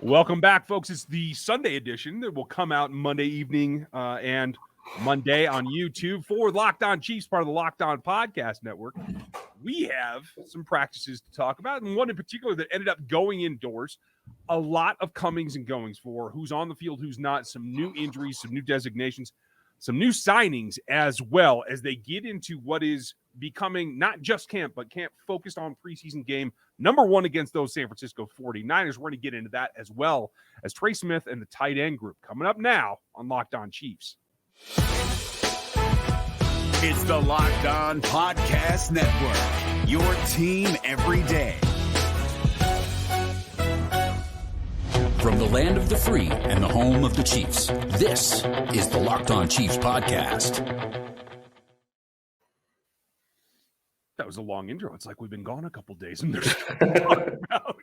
Welcome back, folks. It's the Sunday edition that will come out Monday evening and Monday on YouTube for Locked On Chiefs, part of the Locked On Podcast Network. We have some practices to talk about, and one in particular that ended up going indoors. A lot of comings and goings for who's on the field, who's not, some new injuries, some new designations, some new signings, as well as they get into what is becoming not just camp, but camp focused on preseason game number one against those San Francisco 49ers. We're going to get into that as well as Trey Smith and the tight end group coming up now on Locked On Chiefs. It's the Locked On Podcast Network, your team every day. From the land of the free and the home of the Chiefs, this is the Locked On Chiefs podcast. That was a long intro. It's like we've been gone a couple days and there's something to talk about.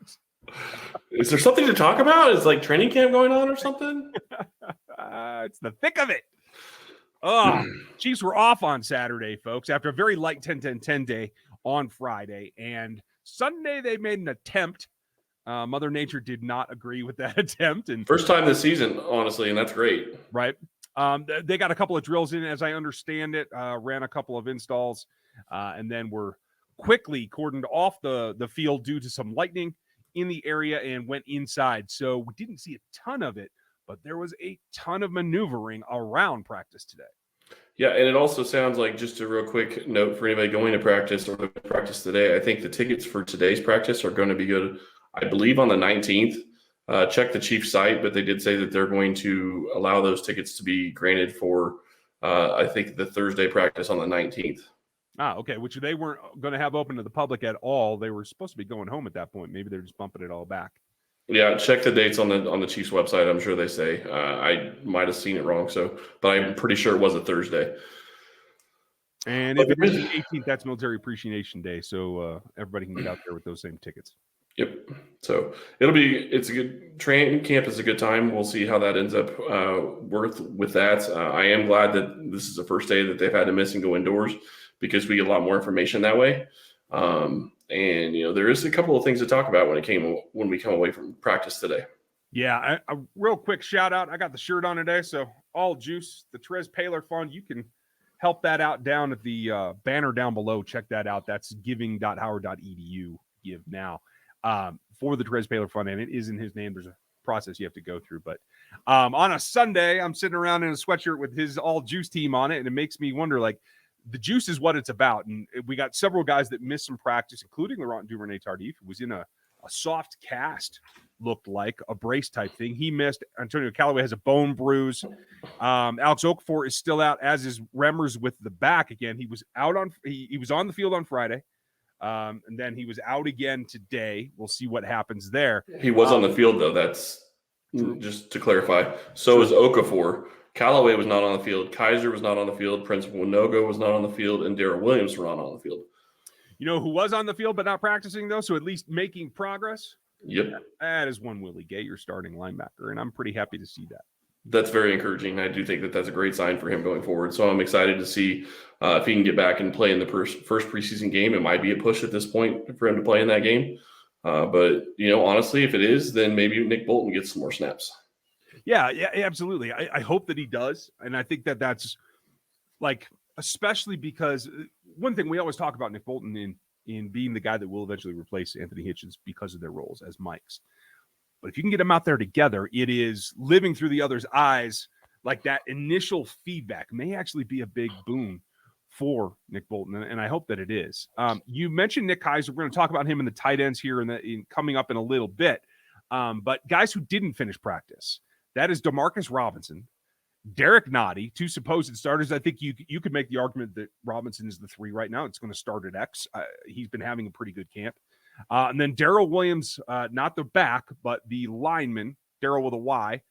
Is there something to talk about? Is like training camp going on or something? It's the thick of it. Oh, Chiefs were off on Saturday, folks, after a very light 10-10-10 day on Friday. And Sunday they made an attempt. Mother Nature did not agree with that attempt. And first time this season, honestly, and that's great. Right. They got a couple of drills in, as I understand it, ran a couple of installs, and then were quickly cordoned off the field due to some lightning in the area and went inside. So we didn't see a ton of it, but there was a ton of maneuvering around practice today. Yeah, and it also sounds like, just a real quick note for anybody going to practice or practice today, I think the tickets for today's practice are going to be good, I believe, on the 19th. Check the Chiefs site, but they did say that they're going to allow those tickets to be granted for, I think, the Thursday practice on the 19th. Okay, which they weren't going to have open to the public at all. They were supposed to be going home at that point. Maybe they're just bumping it all back. Yeah, check the dates on the Chiefs website. I'm sure they say. I might have seen it wrong, but I'm pretty sure it was a Thursday. And if it is the 18th, that's Military Appreciation Day, so everybody can get out there with those same tickets. Yep. So it's a good training camp. Is a good time. We'll see how that ends up with that. I am glad that this is the first day that they've had to miss and go indoors, because we get a lot more information that way. And there is a couple of things to talk about when we come away from practice today. Yeah, a real quick shout out. I got the shirt on today, so all juice, the Trez Paler Fund. You can help that out down at the banner down below. Check that out. That's giving.howard.edu. Give now. For the Trez Paler Fund, and it is in his name. There's a process you have to go through. But on a Sunday, I'm sitting around in a sweatshirt with his all juice team on it, and it makes me wonder, like, the juice is what it's about. And we got several guys that missed some practice, including Laurent Duvernay-Tardif, who was in a soft cast, looked like a brace type thing. He missed. Antonio Callaway has a bone bruise. Alex Okafor is still out, as is Remmers with the back again. He was out he was on the field on Friday. And then he was out again today. We'll see what happens there. He was on the field, though. That's just to clarify. So is Okafor. Callaway was not on the field. Kaiser was not on the field. Prince Winogo was not on the field. And Darrell Williams were not on the field. You know who was on the field but not practicing, though, so at least making progress? Yep. That is one Willie Gay, your starting linebacker, and I'm pretty happy to see that. That's very encouraging. I do think that that's a great sign for him going forward. So I'm excited to see if he can get back and play in the first preseason game. It might be a push at this point for him to play in that game. But, honestly, if it is, then maybe Nick Bolton gets some more snaps. Yeah, absolutely. I hope that he does. And I think that that's, like, especially because one thing we always talk about Nick Bolton in being the guy that will eventually replace Anthony Hitchens because of their roles as Mikes. But if you can get them out there together, it is living through the other's eyes. Like, that initial feedback may actually be a big boon for Nick Bolton, and I hope that it is. You mentioned Nick Kaiser. We're going to talk about him in the tight ends here in coming up in a little bit. But guys who didn't finish practice, that is DeMarcus Robinson, Derek Nottie, two supposed starters. I think you could make the argument that Robinson is the 3 right now. It's going to start at X. He's been having a pretty good camp. And then Darrell Williams, not the back, but the lineman, Darrell with a Y,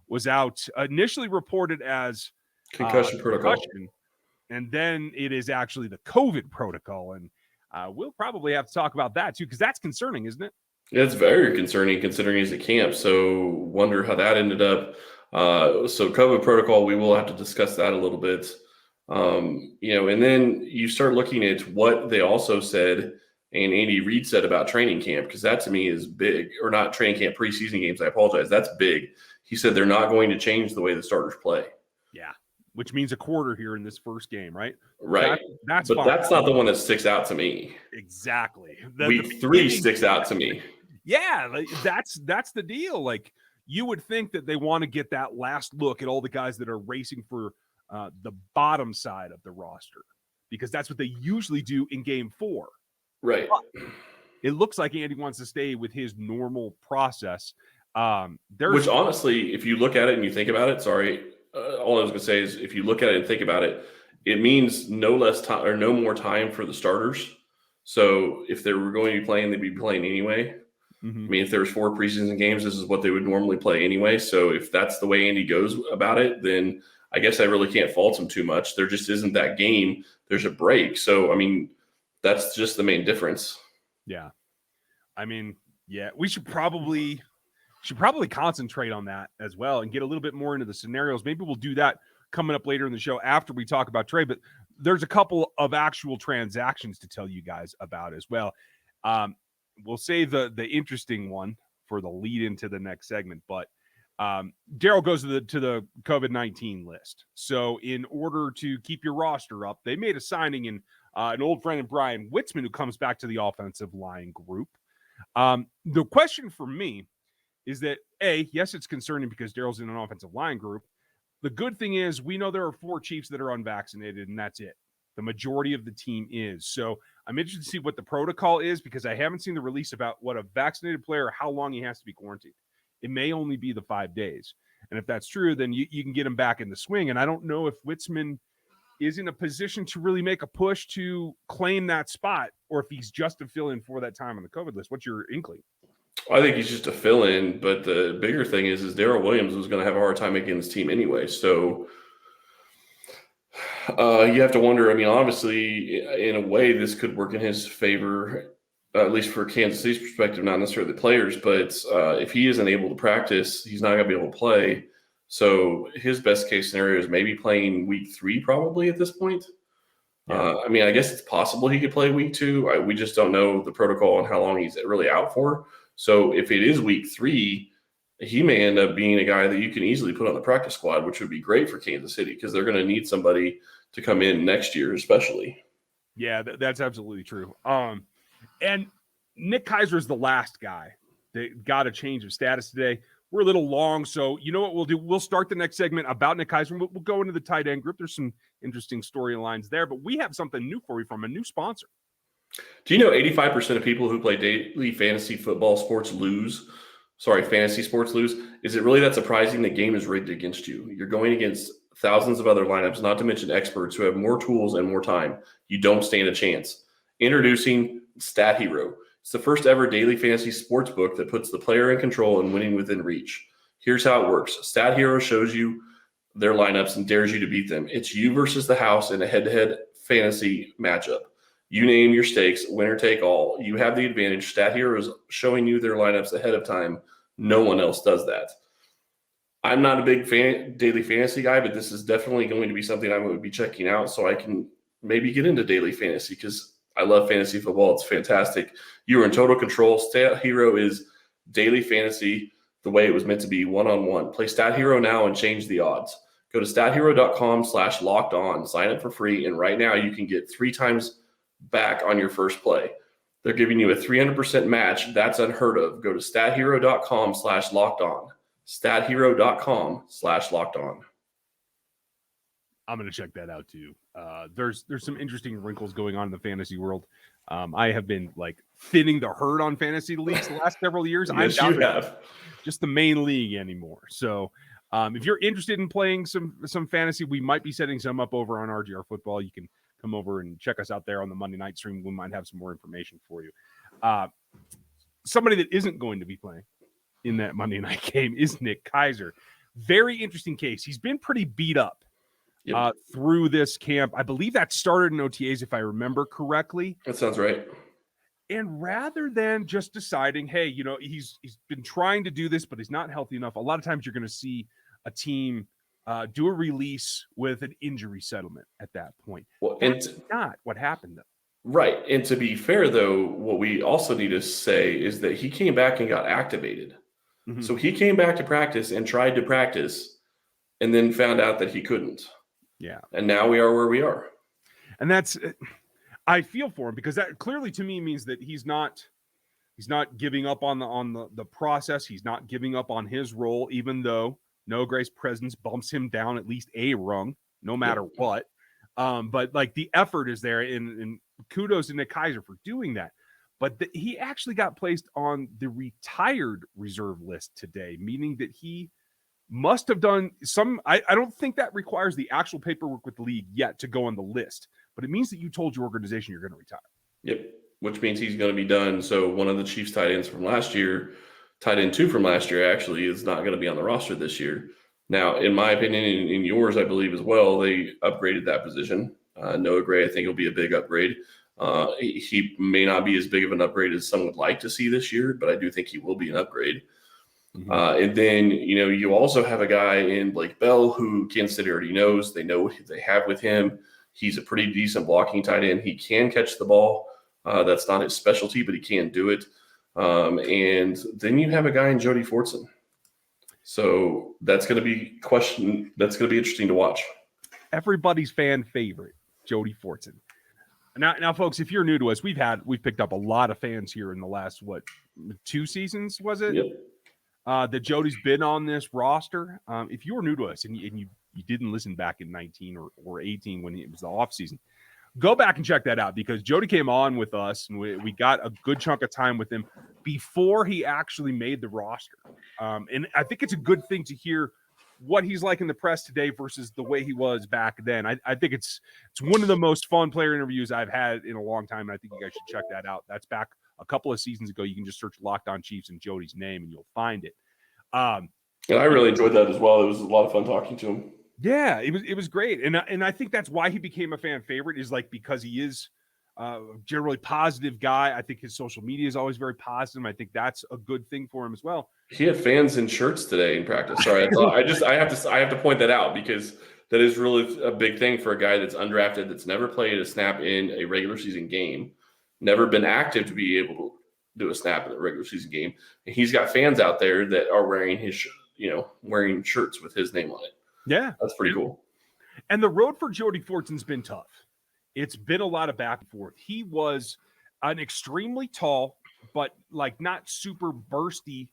was out, initially reported as concussion protocol. And then it is actually the COVID protocol. And we'll probably have to talk about that too, because that's concerning, isn't it? It's very concerning considering he's at camp. So wonder how that ended up. So COVID protocol, we will have to discuss that a little bit. And then you start looking at what they also said and Andy Reid said about training camp, because that to me is big, or not training camp, preseason games. I apologize. That's big. He said they're not going to change the way the starters play. Yeah, which means a quarter here in this first game, right? Right. That's but fine. That's not the one that sticks out to me. Exactly. Week 3 sticks out to me. Yeah, like, that's the deal. Like, you would think that they want to get that last look at all the guys that are racing for the bottom side of the roster, because that's what they usually do in game 4. Right. But it looks like Andy wants to stay with his normal process. Which honestly, if you look at it and you think about it, all I was going to say is if you look at it and think about it, it means no less time or no more time for the starters. So if they were going to be playing, they'd be playing anyway. Mm-hmm. I mean, if there's 4 preseason games, this is what they would normally play anyway. So if that's the way Andy goes about it, then I guess I really can't fault him too much. There just isn't that game. There's a break. So, I mean, that's just the main difference. Yeah. I mean, yeah, we should probably concentrate on that as well and get a little bit more into the scenarios. Maybe we'll do that coming up later in the show after we talk about Trey, but there's a couple of actual transactions to tell you guys about as well. We'll save the interesting one for the lead into the next segment, but Daryl goes to the COVID-19 list. So in order to keep your roster up, they made a signing in an old friend of Brian Witzman, who comes back to the offensive line group. The question for me is that, yes, it's concerning because Daryl's in an offensive line group. The good thing is we know there are 4 Chiefs that are unvaccinated, and that's it. The majority of the team is. So I'm interested to see what the protocol is, because I haven't seen the release about what a vaccinated player, how long he has to be quarantined. It may only be the 5 days. And if that's true, then you can get him back in the swing. And I don't know if Witzman is in a position to really make a push to claim that spot, or if he's just to fill in for that time on the COVID list. What's your inkling? I think he's just a fill-in, but the bigger thing is Darrell Williams was going to have a hard time making this team anyway. So you have to wonder. I mean, obviously, in a way, this could work in his favor, at least for Kansas City's perspective, not necessarily the players. But if he isn't able to practice, he's not going to be able to play. So his best case scenario is maybe playing week 3 probably at this point. Yeah. I mean, I guess it's possible he could play week 2. We just don't know the protocol and how long he's really out for. So if it is week 3, he may end up being a guy that you can easily put on the practice squad, which would be great for Kansas City because they're going to need somebody to come in next year, especially. Yeah, that's absolutely true. And Nick Keiser is the last guy that got a change of status today. We're a little long, so you know what we'll do? We'll start the next segment about Nick Keiser. We'll go into the tight end group. There's some interesting storylines there, but we have something new for you from a new sponsor. Do you know 85% of people who play daily fantasy sports lose? Is it really that surprising? The game is rigged against you. You're going against thousands of other lineups, not to mention experts who have more tools and more time. You don't stand a chance. Introducing StatHero. It's the first ever daily fantasy sports book that puts the player in control and winning within reach. Here's how it works. StatHero shows you their lineups and dares you to beat them. It's you versus the house in a head-to-head fantasy matchup. You name your stakes, winner take all. You have the advantage. StatHero is showing you their lineups ahead of time. No one else does that. I'm not a big daily fantasy guy, but this is definitely going to be something I would be checking out so I can maybe get into daily fantasy because I love fantasy football. It's fantastic. You are in total control. StatHero is daily fantasy the way it was meant to be, one-on-one. Play StatHero now and change the odds. Go to stathero.com/lockedon. Sign up for free, and right now you can get 3 times back on your first play. They're giving you a 300% match. That's unheard of. Go to stathero.com/lockedon. stathero.com/lockedon. I'm going to check that out too. There's some interesting wrinkles going on in the fantasy world. I have been like thinning the herd on fantasy leagues the last several years. Yes, you have. Just the main league anymore. So if you're interested in playing some fantasy, we might be setting some up over on RGR Football. You can come over and check us out there on the Monday night stream. We might have some more information for you. Somebody that isn't going to be playing in that Monday night game is Nick Keiser. Very interesting case. He's been pretty beat up through this camp. I believe that started in OTAs, if I remember correctly. That sounds right. And rather than just deciding, hey, he's been trying to do this, but he's not healthy enough, a lot of times you're going to see a team do a release with an injury settlement at that point. Well, That's not what happened, though. Right. And to be fair, though, what we also need to say is that he came back and got activated. Mm-hmm. So he came back to practice and tried to practice and then found out that he couldn't. Yeah. And now we are where we are. And that's, I feel for him, because that clearly to me means that he's not giving up on the process. He's not giving up on his role, even though Noah Gray's presence bumps him down at least a rung, no matter what. But like the effort is there, and kudos to Nick Kaiser for doing that. But he actually got placed on the retired reserve list today, meaning that he must have done some. I don't think that requires the actual paperwork with the league yet to go on the list, but it means that you told your organization you're going to retire. Yep, which means he's going to be done. So one of the Chiefs tight ends from last year, tight end 2 from last year, actually is not going to be on the roster this year. Now, in my opinion, and in yours, I believe as well, they upgraded that position. Noah Gray, I think, will be a big upgrade. He may not be as big of an upgrade as some would like to see this year, but I do think he will be an upgrade. Mm-hmm. And then, you also have a guy in Blake Bell who Kansas City already knows. They know what they have with him. He's a pretty decent blocking tight end. He can catch the ball. That's not his specialty, but he can do it. And then you have a guy in Jody Fortson. So that's going to be interesting to watch. Everybody's fan favorite, Jody Fortson. Now, folks, if you're new to us, we've picked up a lot of fans here in the last 2 seasons, was it? Yep. That Jody's been on this roster. If you were new to us and you didn't listen back in 19 or 18 when it was the off season, go back and check that out, because Jody came on with us and we got a good chunk of time with him before he actually made the roster. And I think it's a good thing to hear what he's like in the press today versus the way he was back then. I think it's one of the most fun player interviews I've had in a long time. And I think you guys should check that out. That's back a couple of seasons ago. You can just search Locked On Chiefs and Jody's name and you'll find it. And I really enjoyed that as well. It was a lot of fun talking to him. Yeah, it was great. And I think that's why he became a fan favorite, is like because he is a generally positive guy. I think his social media is always very positive. I think that's a good thing for him as well. He had fans in shirts today in practice. Sorry, I have to point that out, because that is really a big thing for a guy that's undrafted, that's never played a snap in a regular season game, never been active to be able to do a snap in a regular season game. And he's got fans out there that are wearing wearing shirts with his name on it. Yeah, that's pretty cool. And the road for Jody Fortson's been tough. It's been a lot of back and forth. He was an extremely tall, but like not super bursty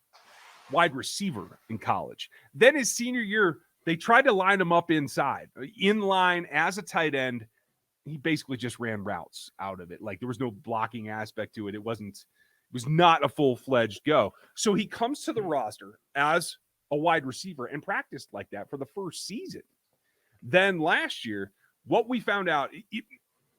wide receiver in college. Then his senior year, they tried to line him up inside, in line as a tight end. He basically just ran routes out of it. Like there was no blocking aspect to it. It was not a full-fledged go. So he comes to the roster as a wide receiver and practiced like that for the first season. Then last year, what we found out,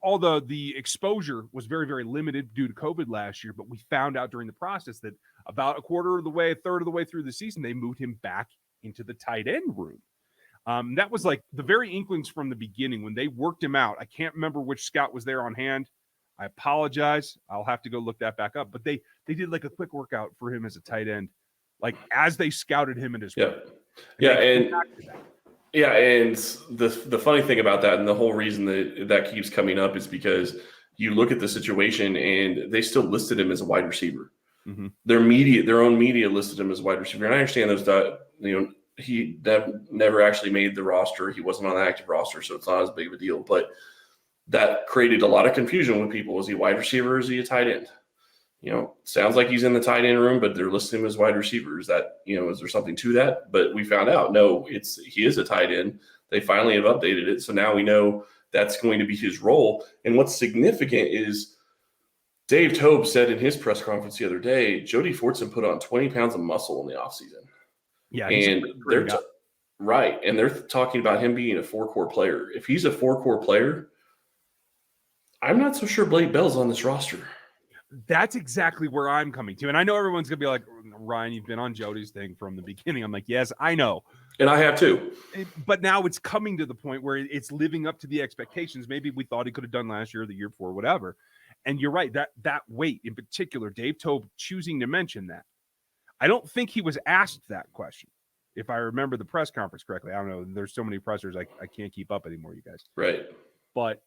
although the exposure was very, very limited due to COVID last year, but we found out during the process that about a third of the way through the season, they moved him back into the tight end room. That was like the very inklings from the beginning when they worked him out. I can't remember which scout was there on hand. I apologize. I'll have to go look that back up. But they did like a quick workout for him as a tight end, like as they scouted him in his and the funny thing about that, and the whole reason that keeps coming up, is because you look at the situation and they still listed him as a wide receiver. Mm-hmm. Their own media listed him as a wide receiver. And I understand he never actually made the roster. He wasn't on the active roster, so it's not as big of a deal. But that created a lot of confusion with people. Is he a wide receiver or is he a tight end? Sounds like he's in the tight end room, but they're listing him as wide receiver. Is that, is there something to that? But we found out, no, he is a tight end. They finally have updated it. So now we know that's going to be his role. And what's significant is Dave Toub said in his press conference the other day, Jody Fortson put on 20 pounds of muscle in the offseason. Yeah. And they're right. And they're talking about him being a 4-core player. If he's a 4-core player, I'm not so sure Blake Bell's on this roster. That's exactly where I'm coming to. And I know everyone's going to be like, Ryan, you've been on Jody's thing from the beginning. I'm like, yes, I know. And I have too. But now it's coming to the point where it's living up to the expectations. Maybe we thought he could have done last year or the year before, whatever. And you're right, that weight in particular, Dave Toub choosing to mention that. I don't think he was asked that question, if I remember the press conference correctly. I don't know. There's so many pressers, I can't keep up anymore, you guys. Right. But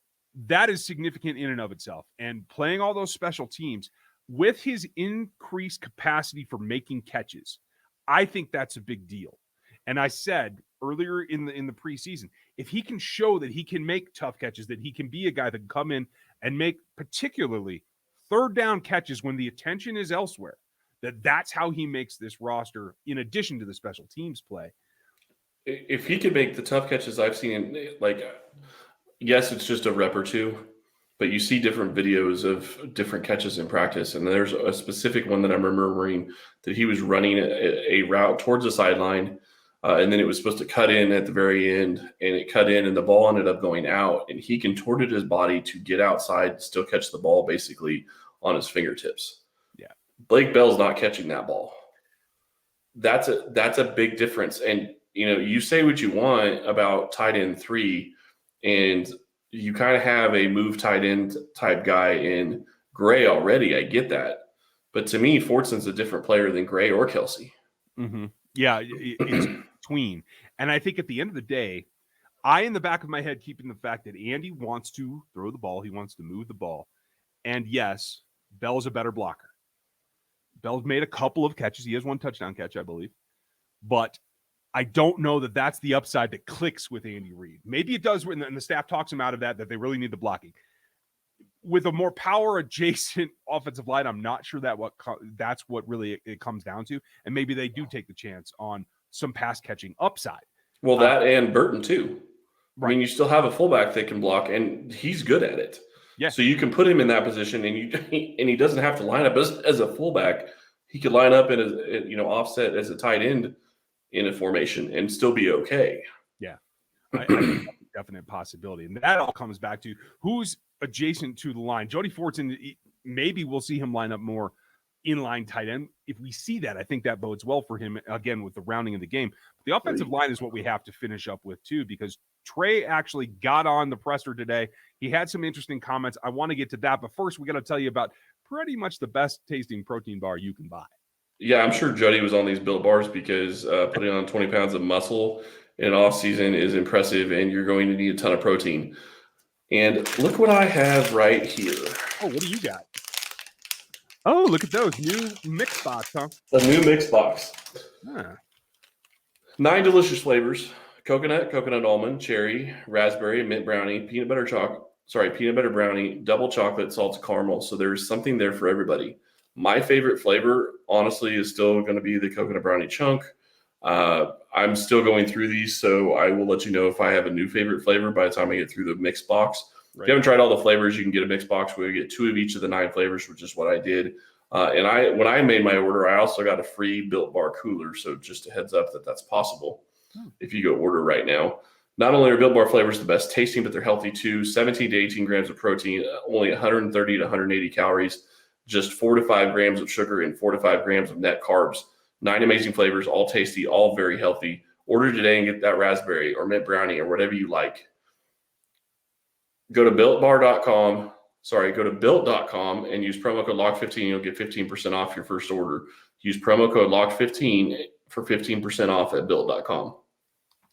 that is significant in and of itself. And playing all those special teams with his increased capacity for making catches, I think that's a big deal. And I said earlier in the preseason, if he can show that he can make tough catches, that he can be a guy that can come in and make particularly third down catches when the attention is elsewhere, that's how he makes this roster in addition to the special teams play. If he could make the tough catches I've seen, like, yes, it's just a rep or two, but you see different videos of different catches in practice. And there's a specific one that I'm remembering that he was running a route towards the sideline. And then it was supposed to cut in at the very end, and it cut in, and the ball ended up going out. And he contorted his body to get outside, still catch the ball basically on his fingertips. Yeah, Blake Bell's not catching that ball. That's a big difference. And you say what you want about tight end 3, and you kind of have a move tight end type guy in Gray already. I get that, but to me, Fortson's a different player than Gray or Kelsey. Mm-hmm. Yeah, it's between. And I think at the end of the day, in the back of my head, keeping the fact that Andy wants to throw the ball, he wants to move the ball. And yes, Bell's a better blocker. Bell's made a couple of catches. He has one touchdown catch, I believe. But I don't know that that's the upside that clicks with Andy Reid. Maybe it does, and the staff talks him out of that they really need the blocking. With a more power-adjacent offensive line, I'm not sure that's what really it comes down to. And maybe they do take the chance on some pass-catching upside. Well, that and Burton, too. Right. I mean, you still have a fullback that can block, and he's good at it. Yeah. So you can put him in that position, and he doesn't have to line up as a fullback. He could line up in offset as a tight end in a formation and still be okay. Yeah, I think that's a definite possibility. And that all comes back to who's adjacent to the line. Jody Fortson, maybe we'll see him line up more inline tight end. If we see that, I think that bodes well for him, again, with the rounding of the game. The offensive line is what we have to finish up with, too, because Trey actually got on the presser today. He had some interesting comments. I want to get to that. But first, we got to tell you about pretty much the best tasting protein bar you can buy. Yeah, I'm sure Jody was on these Built Bars because putting on 20 pounds of muscle in off season is impressive, and you're going to need a ton of protein. And look what I have right here. Oh, what do you got? Oh, look at those new mix box, huh? A new mix box. Huh. 9 delicious flavors: coconut, coconut almond, cherry, raspberry, mint brownie, peanut butter brownie, double chocolate, salted caramel. So there's something there for everybody. My favorite flavor, honestly, is still going to be the coconut brownie chunk. I'm still going through these, so I will let you know if I have a new favorite flavor by the time I get through the mix box. Right. If you haven't tried all the flavors, you can get a mix box where you get 2 of each of the 9 flavors, which is what I did. And when I made my order, I also got a free Built Bar cooler. So just a heads up that that's possible if you go order right now. Not only are Built Bar flavors the best tasting, but they're healthy too. 17 to 18 grams of protein, only 130 to 180 calories, just 4 to 5 grams of sugar, and 4 to 5 grams of net carbs. 9 amazing flavors, all tasty, all very healthy. Order today and get that raspberry or mint brownie or whatever you like. Go to builtbar.com. Go to built.com and use promo code LOCK15. You'll get 15% off your first order. Use promo code LOCK15 for 15% off at built.com.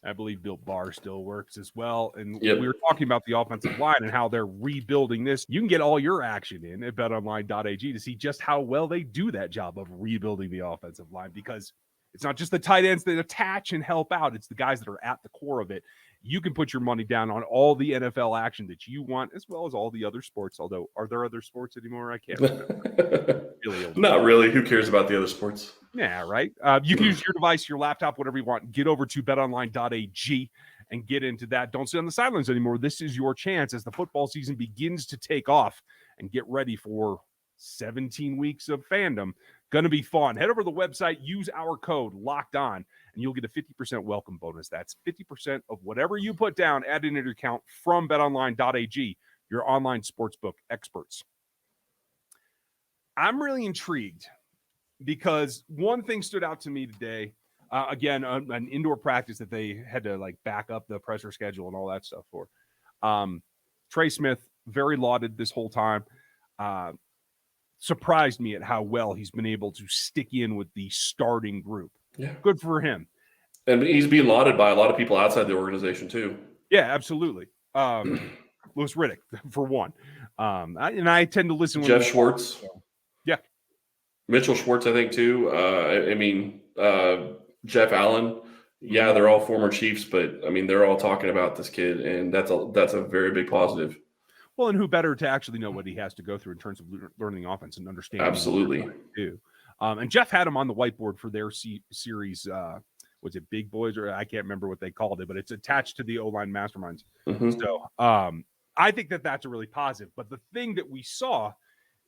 I believe Built Bar still works as well. And we were talking about the offensive line and how they're rebuilding this. You can get all your action in at betonline.ag to see just how well they do that job of rebuilding the offensive line, because it's not just the tight ends that attach and help out. It's the guys that are at the core of it. You can put your money down on all the NFL action that you want, as well as all the other sports. Although, are there other sports anymore? I can't remember. Not really. Who cares about the other sports? Yeah, right. You can use your device, your laptop, whatever you want. Get over to betonline.ag and get into that. Don't sit on the sidelines anymore. This is your chance as the football season begins to take off, and get ready for 17 weeks of fandom. Going to be fun. Head over to the website, use our code LOCKEDON, and you'll get a 50% welcome bonus. That's 50% of whatever you put down, add into your account from betonline.ag, your online sportsbook experts. I'm really intrigued because one thing stood out to me today. Again, an indoor practice that they had to back up the pressure schedule and all that stuff for. Trey Smith, very lauded this whole time. Surprised me at how well he's been able to stick in with the starting group. Yeah. Good for him. And he's being lauded by a lot of people outside the organization too. Yeah, absolutely. Louis Riddick, for one. I tend to listen. Jeff Schwartz. Yeah. Mitchell Schwartz, I think, too. Jeff Allen. Yeah, they're all former Chiefs, but, I mean, they're all talking about this kid, and that's a very big positive. Well, and who better to actually know what he has to go through in terms of learning the offense and understanding. Absolutely. Too. And Jeff had him on the whiteboard for their series. Was it Big Boys, or I can't remember what they called it, but it's attached to the O-line masterminds. Mm-hmm. So I think that's a really positive. But the thing that we saw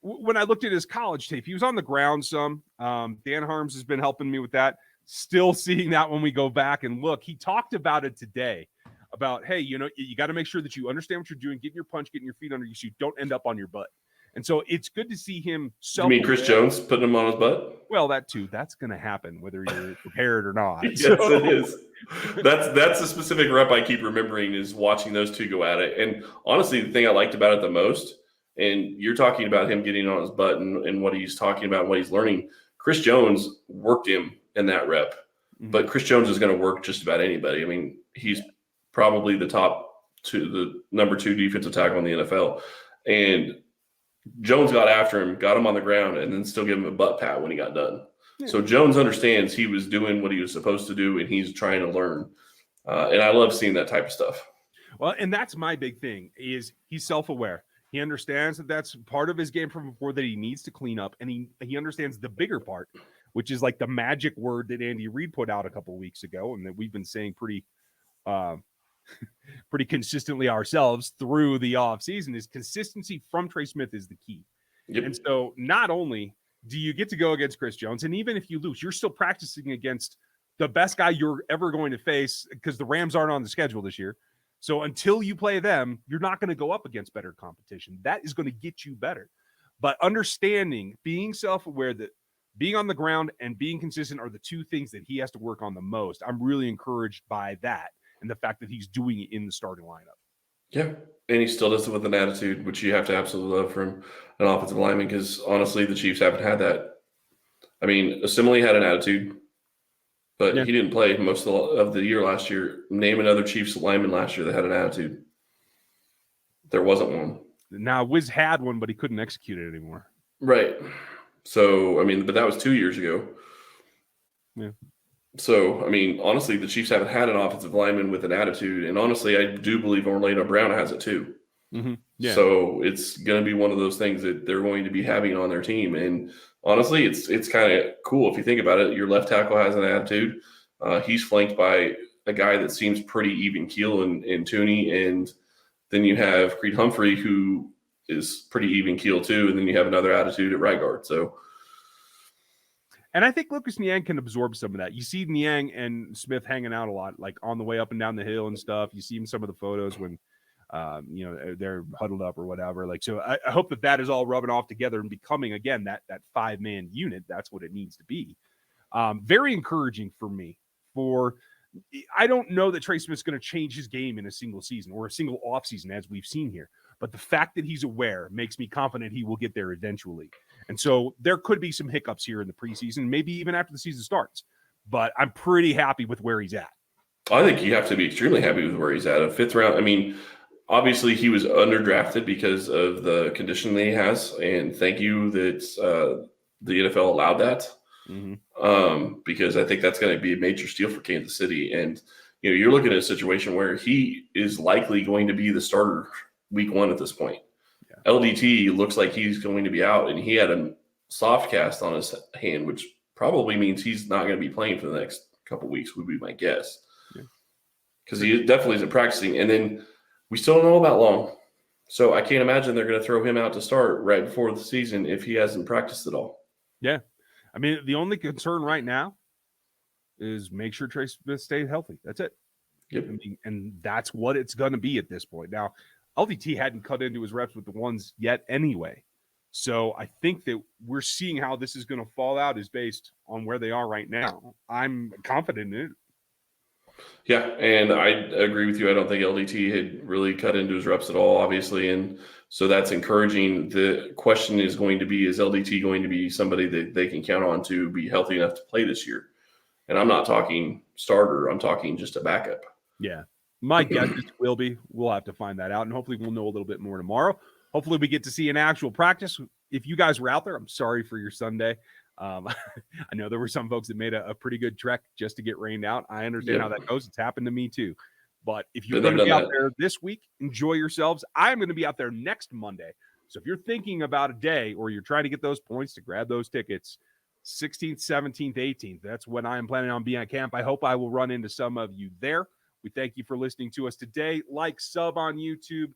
when I looked at his college tape, he was on the ground some. Dan Harms has been helping me with that. Still seeing that when we go back and look. He talked about it today about, hey, you got to make sure that you understand what you're doing, getting your punch, getting your feet under you so you don't end up on your butt. And so it's good to see him. You mean Chris Jones putting him on his butt? Well, that too. That's going to happen whether you're prepared or not. Yes, it is. That's a specific rep I keep remembering is watching those two go at it. And honestly, the thing I liked about it the most, and you're talking about him getting on his butt and what he's talking about and what he's learning. Chris Jones worked him in that rep. Mm-hmm. But Chris Jones is going to work just about anybody. I mean, he's probably the number 2 defensive tackle in the NFL. And Jones got after him, got him on the ground, and then still gave him a butt pat when he got done. Yeah. So Jones understands he was doing what he was supposed to do, and he's trying to learn. And I love seeing that type of stuff. Well, and that's my big thing is he's self-aware. He understands that that's part of his game from before that he needs to clean up, and he understands the bigger part, which is like the magic word that Andy Reid put out a couple of weeks ago, and that we've been saying pretty consistently ourselves through the offseason is consistency from Trey Smith is the key. Yep. And so not only do you get to go against Chris Jones, and even if you lose, you're still practicing against the best guy you're ever going to face because the Rams aren't on the schedule this year. So until you play them, you're not going to go up against better competition. That is going to get you better. But understanding, being self-aware that being on the ground and being consistent are the two things that he has to work on the most. I'm really encouraged by that. And the fact that he's doing it in the starting lineup. Yeah, and he still does it with an attitude, which you have to absolutely love from an offensive lineman because, honestly, the Chiefs haven't had that. I mean, Assembly had an attitude, but he didn't play most of the year last year. Name another Chiefs lineman last year that had an attitude. There wasn't one. Now, Wiz had one, but he couldn't execute it anymore. Right. So, I mean, but that was 2 years ago. Yeah. So, I mean, honestly, the Chiefs haven't had an offensive lineman with an attitude. And honestly, I do believe Orlando Brown has it too. Mm-hmm. Yeah. So it's going to be one of those things that they're going to be having on their team. And honestly, it's kind of cool if you think about it. Your left tackle has an attitude. He's flanked by a guy that seems pretty even keel in Tooney. And then you have Creed Humphrey, who is pretty even keel too. And then you have another attitude at right guard. So. And I think Lucas Niang can absorb some of that. You see Niang and Smith hanging out a lot, like on the way up and down the hill and stuff. You see in some of the photos when, they're huddled up or whatever. Like, so I hope that is all rubbing off together and becoming, again, that 5-man unit. That's what it needs to be. Very encouraging for me. I don't know that Trey Smith's going to change his game in a single season or a single offseason, as we've seen here. But the fact that he's aware makes me confident he will get there eventually. And so there could be some hiccups here in the preseason, maybe even after the season starts. But I'm pretty happy with where he's at. I think you have to be extremely happy with where he's at. A 5th round, I mean, obviously he was underdrafted because of the condition that he has. And thank you that the NFL allowed that. Mm-hmm. Because I think that's going to be a major steal for Kansas City. And, you're looking at a situation where he is likely going to be the starter week 1 at this point. Yeah. LDT looks like he's going to be out, and he had a soft cast on his hand, which probably means he's not going to be playing for the next couple of weeks, would be my guess. Because he definitely isn't practicing. And then we still don't know about Long. So I can't imagine they're going to throw him out to start right before the season if he hasn't practiced at all. Yeah. I mean, the only concern right now is make sure Trey Smith stays healthy. That's it. Yep. I mean, and that's what it's going to be at this point. Now, LDT hadn't cut into his reps with the ones yet anyway. So I think that we're seeing how this is going to fall out is based on where they are right now. I'm confident in it. Yeah, and I agree with you. I don't think LDT had really cut into his reps at all, obviously, and so that's encouraging. The question is going to be, is LDT going to be somebody that they can count on to be healthy enough to play this year? And I'm not talking starter. I'm talking just a backup. Yeah. My guess is it will be. We'll have to find that out, and hopefully we'll know a little bit more tomorrow. Hopefully we get to see an actual practice. If you guys were out there, I'm sorry for your Sunday. I know there were some folks that made a pretty good trek just to get rained out. I understand how that goes. It's happened to me too. But if you're going to be out there this week, enjoy yourselves. I'm going to be out there next Monday. So if you're thinking about a day or you're trying to get those points to grab those tickets, 16th, 17th, 18th, that's when I am planning on being at camp. I hope I will run into some of you there. We thank you for listening to us today. Like, sub on YouTube.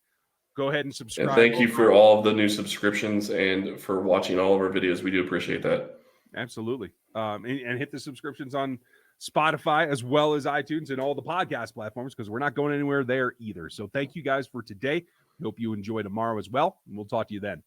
Go ahead and subscribe. And thank you for all of the new subscriptions and for watching all of our videos. We do appreciate that. Absolutely. And hit the subscriptions on Spotify as well as iTunes and all the podcast platforms, because we're not going anywhere there either. So thank you guys for today. Hope you enjoy tomorrow as well. And we'll talk to you then.